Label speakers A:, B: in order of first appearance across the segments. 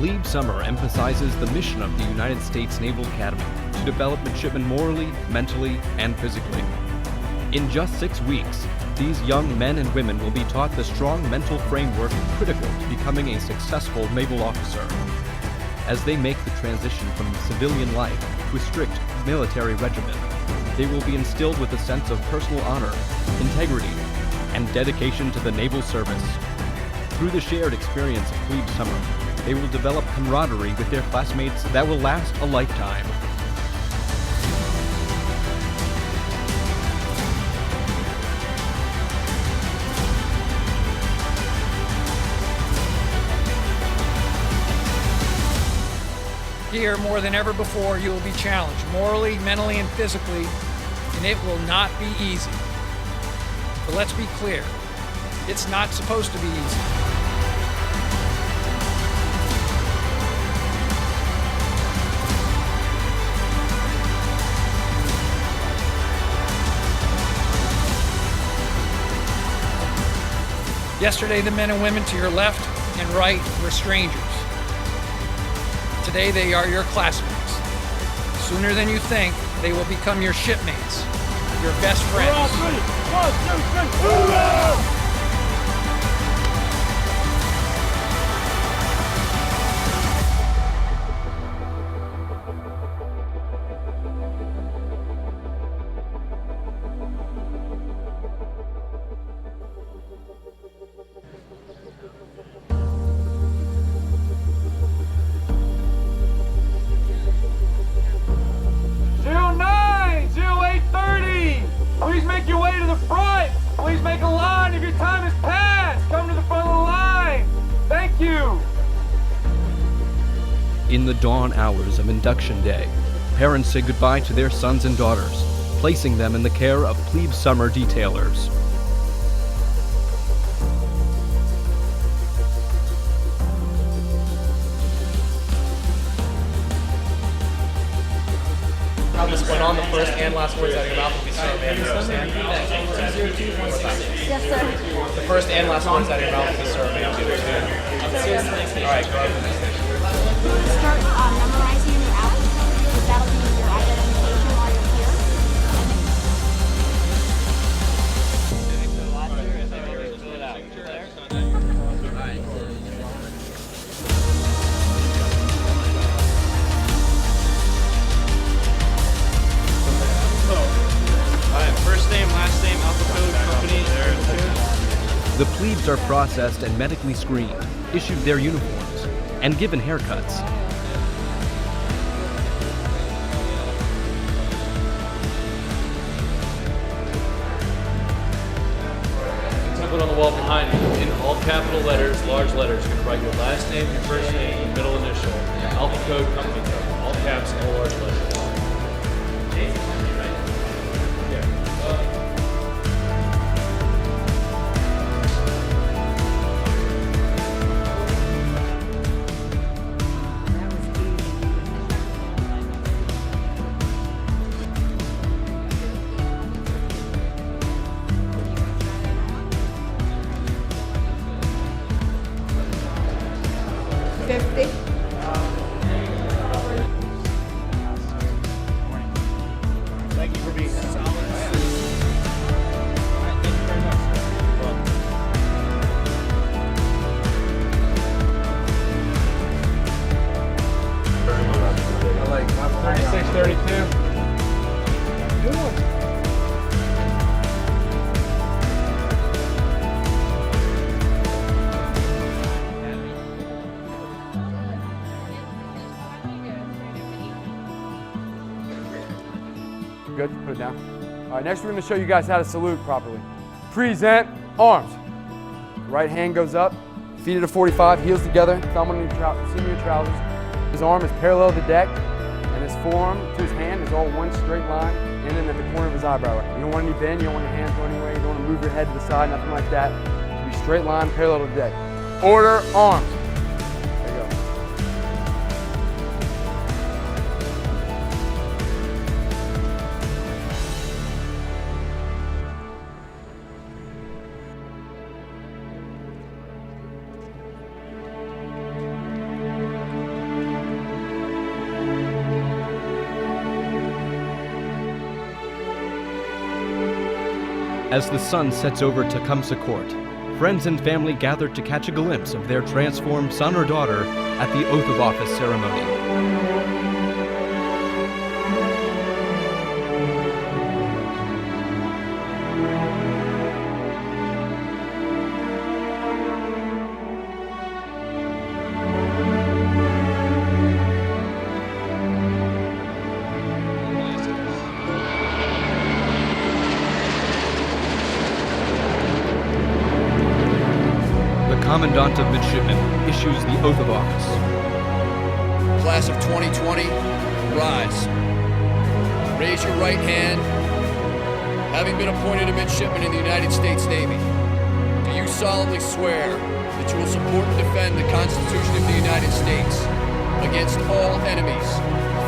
A: Plebe Summer emphasizes the mission of the United States Naval Academy to develop midshipmen morally, mentally, and physically. In just 6 weeks, these young men and women will be taught the strong mental framework critical to becoming a successful naval officer. As they make the transition from civilian life to a strict military regimen, they will be instilled with a sense of personal honor, integrity, and dedication to the naval service. Through the shared experience of Plebe Summer, they will develop camaraderie with their classmates that will last a lifetime.
B: Here, more than ever before, you will be challenged morally, mentally, and physically, and it will not be easy. But let's be clear, it's not supposed to be easy. Yesterday, the men and women to your left and right were strangers. Today, they are your classmates. Sooner than you think, they will become your shipmates, your best friends.
C: 1, 2, 3, hoorah! Please make your way to the front. Please make a line if your time has passed. Come to the front of the line. Thank you.
A: In the dawn hours of induction day, parents say goodbye to their sons and daughters, placing them in the care of Plebe Summer detailers.
D: How this went on, the first and last words out of your mouth will be surveyed. You understand?
E: Yes, sir.
D: The first and last words out of your mouth will be surveyed. Do you understand? All right, go ahead.
E: Start memorizing your alphabet because that'll be your identification while you're here.
D: First name, last name, alpha code, company.
A: The plebes are processed and medically screened, issued their uniforms, and given haircuts.
F: Template on the wall behind you, in all capital letters, large letters, you're going to write your last name, your first name, your middle initial, alpha code, company code, all caps, all large letters.
D: Thank you for being solid. I like 3632.
C: Good, put it down. All right, next we're going to show you guys how to salute properly. Present arms. Right hand goes up, feet at a 45, heels together, thumb on your trousers. His arm is parallel to the deck, and his forearm to his hand is all one straight line, in and at the corner of his eyebrow. You don't want any bend, you don't want your hands going anywhere, you don't want to move your head to the side, nothing like that. It should be straight line, parallel to the deck. Order, arms. There you go.
A: As the sun sets over Tecumseh Court, friends and family gather to catch a glimpse of their transformed son or daughter at the oath of office ceremony. Commandant of Midshipmen issues the oath of office.
G: Class of 2020, rise. Raise your right hand. Having been appointed a midshipman in the United States Navy, do you solemnly swear that you will support and defend the Constitution of the United States against all enemies,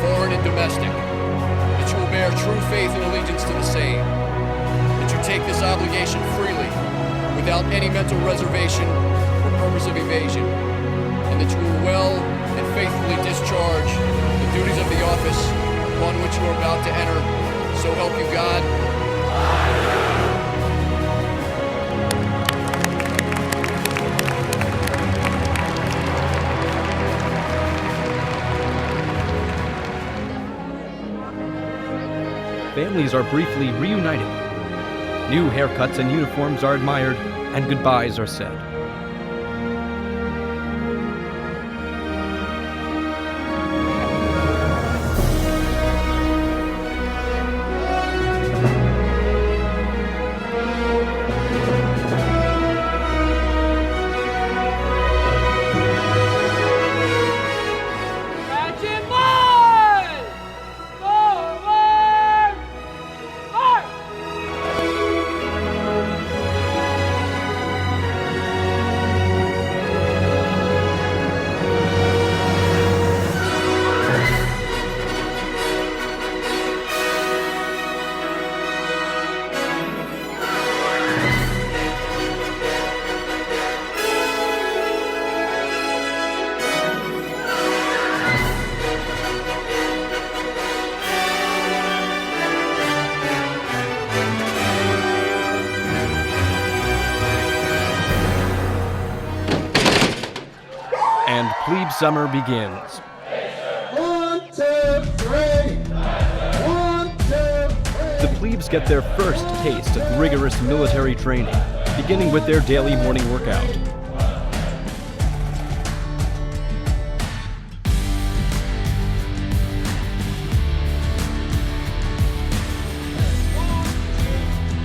G: foreign and domestic, that you will bear true faith and allegiance to the same, that you take this obligation freely, without any mental reservation or purpose of evasion, and that you will well and faithfully discharge the duties of the office upon which you are about to enter, so help you God.
A: Families are briefly reunited. New haircuts and uniforms are admired, and goodbyes are said. And plebe summer begins.
H: 1, 2, 3. 1, 2, 3.
A: The plebes get their first taste of rigorous military training, beginning with their daily morning workout.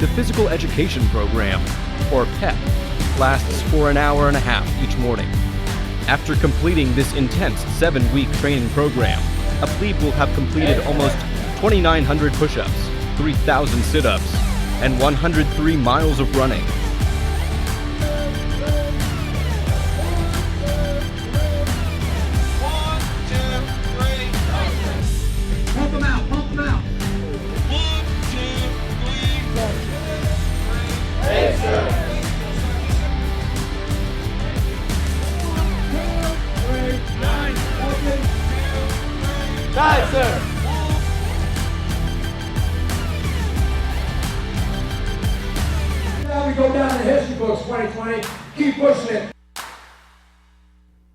A: The physical education program, or PEP, lasts for an hour and a half each morning. After completing this intense 7-week training program, a plebe will have completed almost 2,900 push-ups, 3,000 sit-ups, and 103 miles of running.
H: Pump them out, pump them out.
I: 1, 2, 3.
H: Yes, sir. Right, sir. Now we go down in the history books, 2020. Keep pushing it.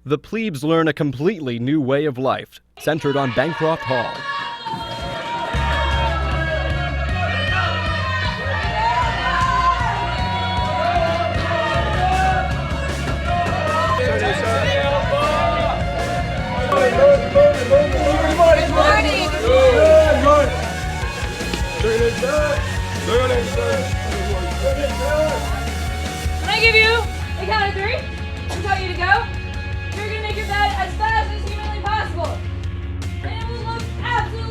A: The plebes learn a completely new way of life, centered on Bancroft Hall.
J: When I give you a count of 3, I tell you to go. You're going to make your bed as fast as humanly possible. And it will look absolutely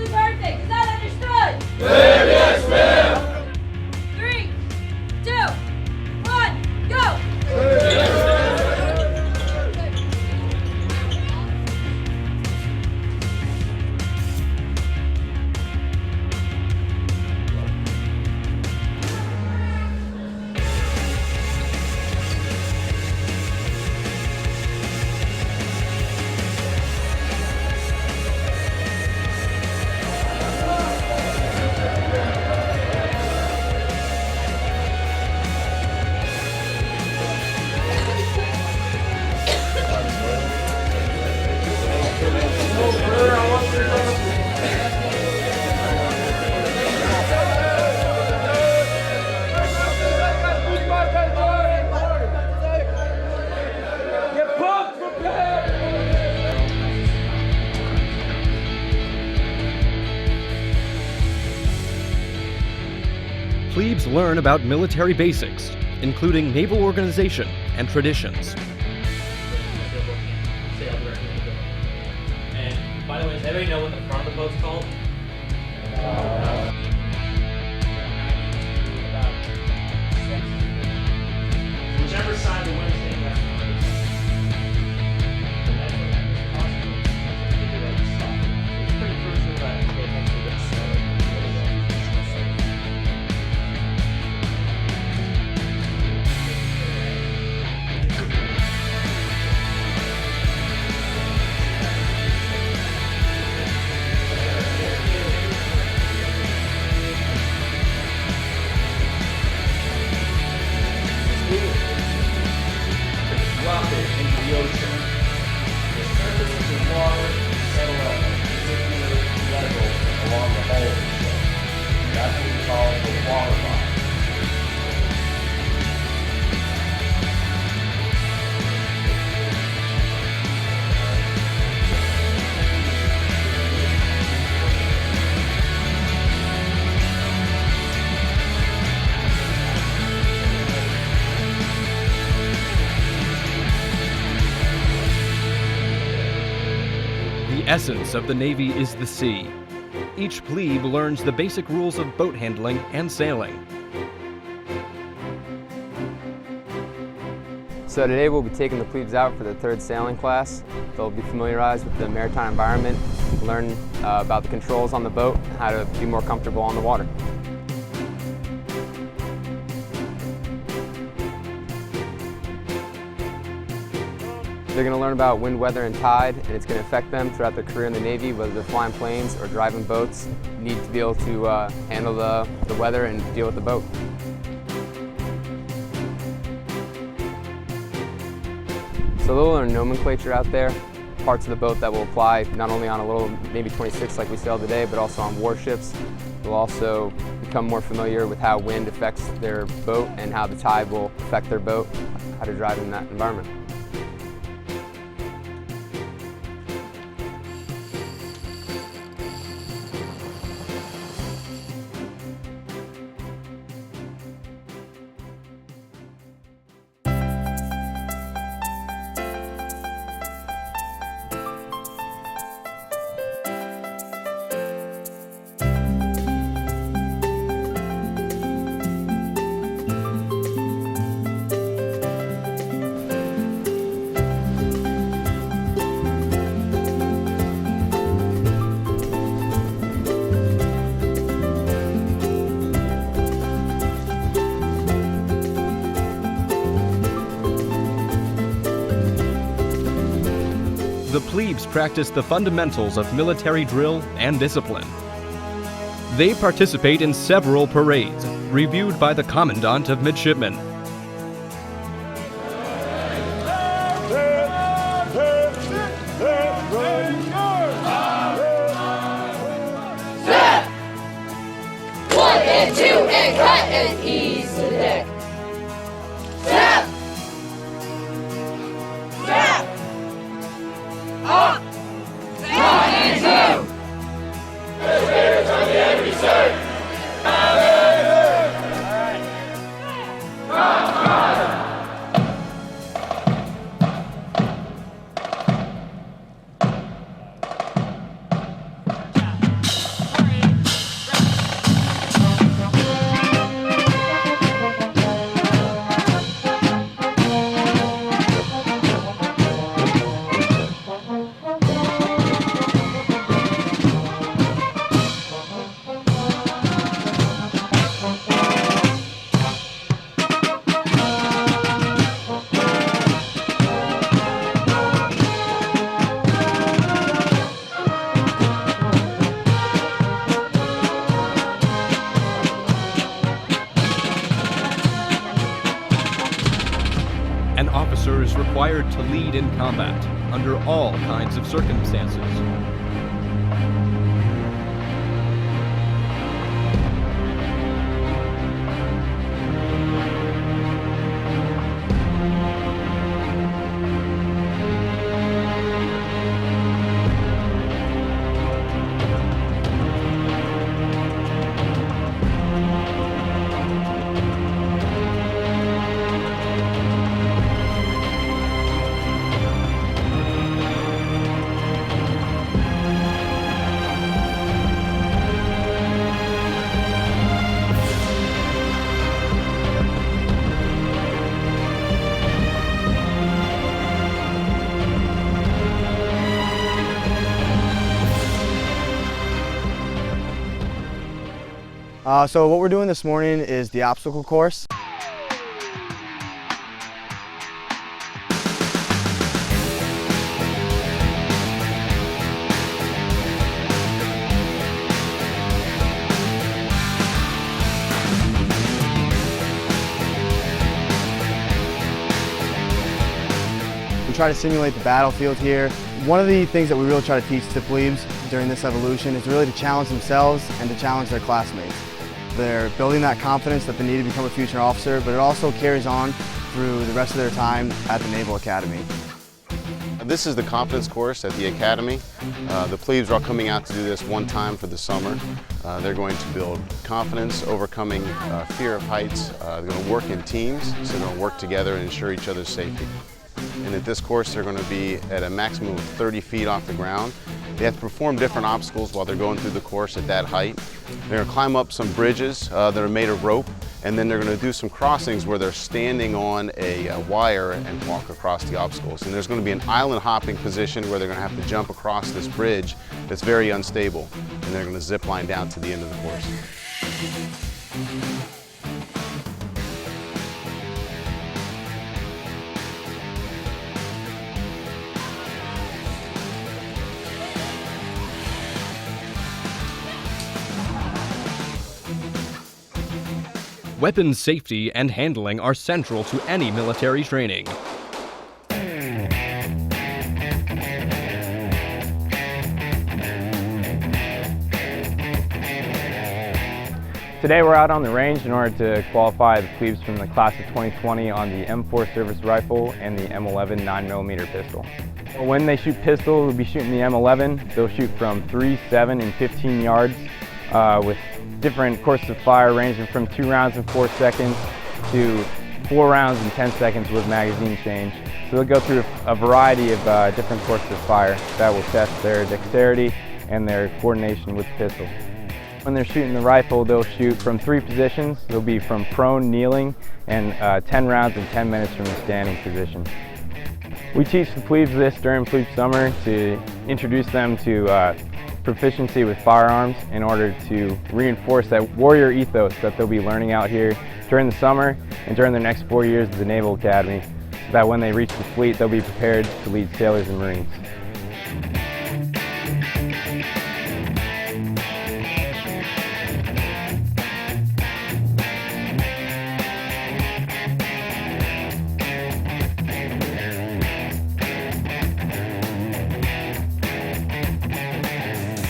A: plebes learn about military basics, including naval organization and traditions.
F: And by the way, does anybody know what the front of the boat's called? Whichever side the wind's in, that's the first. And that's what happens constantly. It's pretty crucial that you pay attention to this. Drop it into the ocean. The surface of the water settle at a particular level along the hull of the ship. That's what we call the water line.
A: The essence of the Navy is the sea. Each plebe learns the basic rules of boat handling and sailing.
C: So today we'll be taking the plebes out for the 3rd sailing class. They'll be familiarized with the maritime environment, learn about the controls on the boat, and how to be more comfortable on the water. They're going to learn about wind, weather, and tide, and it's going to affect them throughout their career in the Navy, whether they're flying planes or driving boats. You need to be able to handle the weather and deal with the boat. So they'll learn nomenclature out there, parts of the boat that will apply not only on a little Navy 26 like we sailed today, but also on warships. They'll also become more familiar with how wind affects their boat and how the tide will affect their boat, how to drive in that environment.
A: The plebes practice the fundamentals of military drill and discipline. They participate in several parades, reviewed by the Commandant of Midshipmen.
J: Step! 1 and 2 and cut and ease the deck. Step! Step! Up! 1 and 2! The spirits of the enemy surge!
A: An officer is required to lead in combat under all kinds of circumstances.
K: So what we're doing this morning is the obstacle course. We try to simulate the battlefield here. One of the things that we really try to teach the plebes during this evolution is really to challenge themselves and to challenge their classmates. They're building that confidence that they need to become a future officer, but it also carries on through the rest of their time at the Naval Academy.
L: This is the confidence course at the Academy. The plebes are all coming out to do this one time for the summer. They're going to build confidence, overcoming fear of heights. They're going to work in teams, so they're going to work together and ensure each other's safety. And at this course, they're going to be at a maximum of 30 feet off the ground. They have to perform different obstacles while they're going through the course at that height. They're going to climb up some bridges that are made of rope, and then they're going to do some crossings where they're standing on a wire and walk across the obstacles. And there's going to be an island hopping position where they're going to have to jump across this bridge that's very unstable, and they're going to zip line down to the end of the course.
A: Weapons safety and handling are central to any military training.
M: Today we're out on the range in order to qualify the plebes from the class of 2020 on the M4 service rifle and the M11 9mm pistol. When they shoot pistol, they'll be shooting the M11. They'll shoot from 3, 7, and 15 yards with different courses of fire ranging from 2 rounds in 4 seconds to 4 rounds in 10 seconds with magazine change. So they'll go through a variety of different courses of fire that will test their dexterity and their coordination with the pistol. When they're shooting the rifle, they'll shoot from 3 positions. They'll be from prone, kneeling, and 10 rounds in 10 minutes from the standing position. We teach the plebes this during plebe summer to introduce them to proficiency with firearms in order to reinforce that warrior ethos that they'll be learning out here during the summer and during their next 4 years at the Naval Academy, so that when they reach the fleet, they'll be prepared to lead sailors and Marines.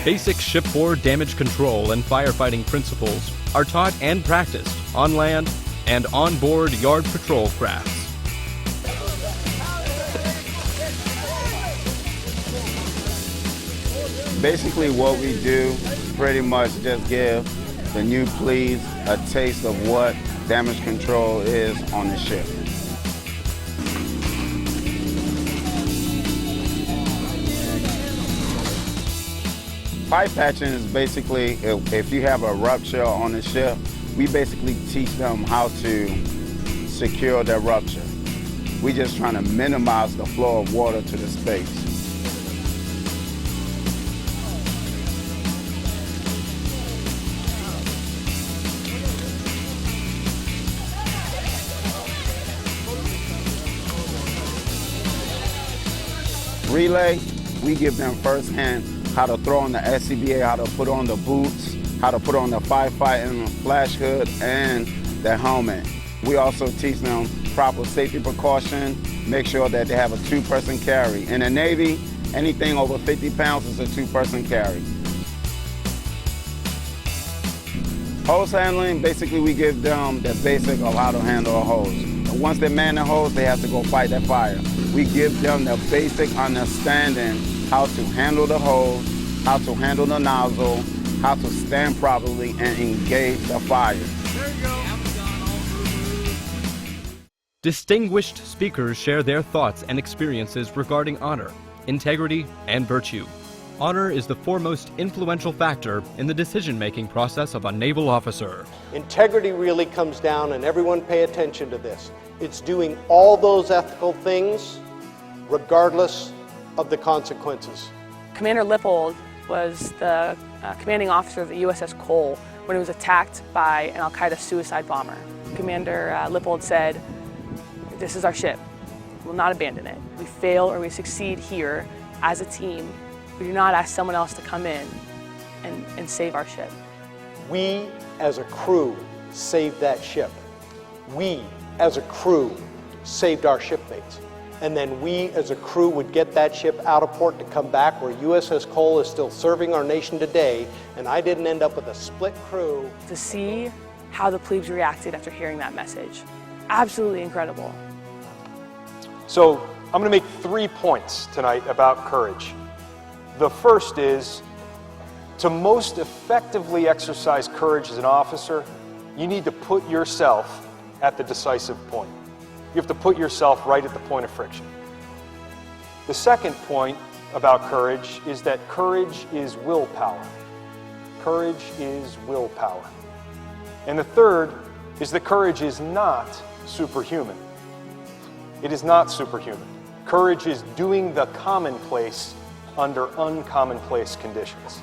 A: Basic shipboard damage control and firefighting principles are taught and practiced on land and on board yard patrol crafts.
N: Basically what we do pretty much just give the new plebes a taste of what damage control is on the ship. Pipe patching is basically, if you have a rupture on the ship, we basically teach them how to secure their rupture. We're just trying to minimize the flow of water to the space. Relay, we give them firsthand how to throw on the SCBA, how to put on the boots, how to put on the firefighting flash hood and the helmet. We also teach them proper safety precaution, make sure that they have a 2-person carry. In the Navy, anything over 50 pounds is a 2-person carry. Hose handling, basically we give them the basic of how to handle a hose. Once they man the hose, they have to go fight that fire. We give them the basic understanding how to handle the hose, how to handle the nozzle, how to stand properly and engage the fire.
A: Distinguished speakers share their thoughts and experiences regarding honor, integrity, and virtue. Honor is the foremost influential factor in the decision-making process of a naval officer.
O: Integrity really comes down, and everyone pay attention to this. It's doing all those ethical things regardless of the consequences.
P: Commander Lippold was the commanding officer of the USS Cole when it was attacked by an Al-Qaeda suicide bomber. Commander Lippold said, "This is our ship. We'll not abandon it. We fail or we succeed here as a team. We do not ask someone else to come in and save our ship."
O: We as a crew saved that ship. We as a crew saved our shipmates. And then we as a crew would get that ship out of port to come back where USS Cole is still serving our nation today, and I didn't end up with a split crew.
P: To see how the plebes reacted after hearing that message, absolutely incredible.
Q: So I'm going to make 3 points tonight about courage. The first is, to most effectively exercise courage as an officer, you need to put yourself at the decisive point. You have to put yourself right at the point of friction. The second point about courage is that courage is willpower. Courage is willpower. And the third is that courage is not superhuman. It is not superhuman. Courage is doing the commonplace under uncommonplace conditions.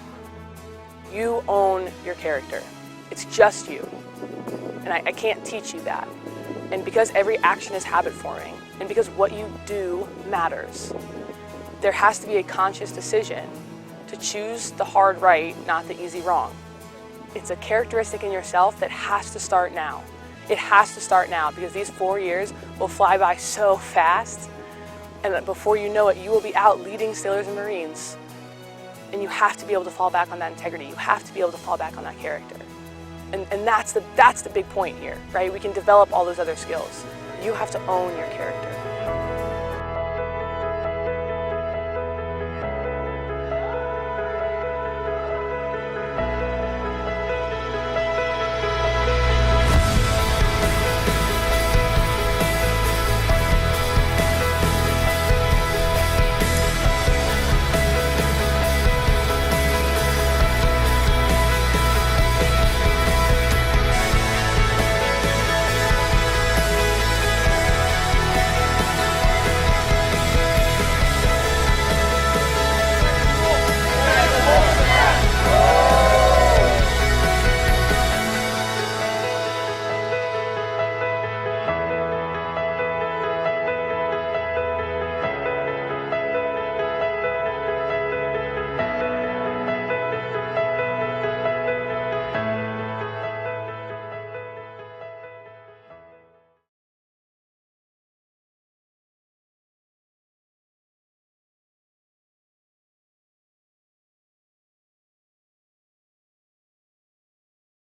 P: You own your character. It's just you. And I can't teach you that. And because every action is habit forming, and because what you do matters, there has to be a conscious decision to choose the hard right, not the easy wrong. It's a characteristic in yourself that has to start now. It has to start now, because these 4 years will fly by so fast, and that before you know it, you will be out leading sailors and Marines. And you have to be able to fall back on that integrity. You have to be able to fall back on that character. And that's the big point here, right? We can develop all those other skills. You have to own your character.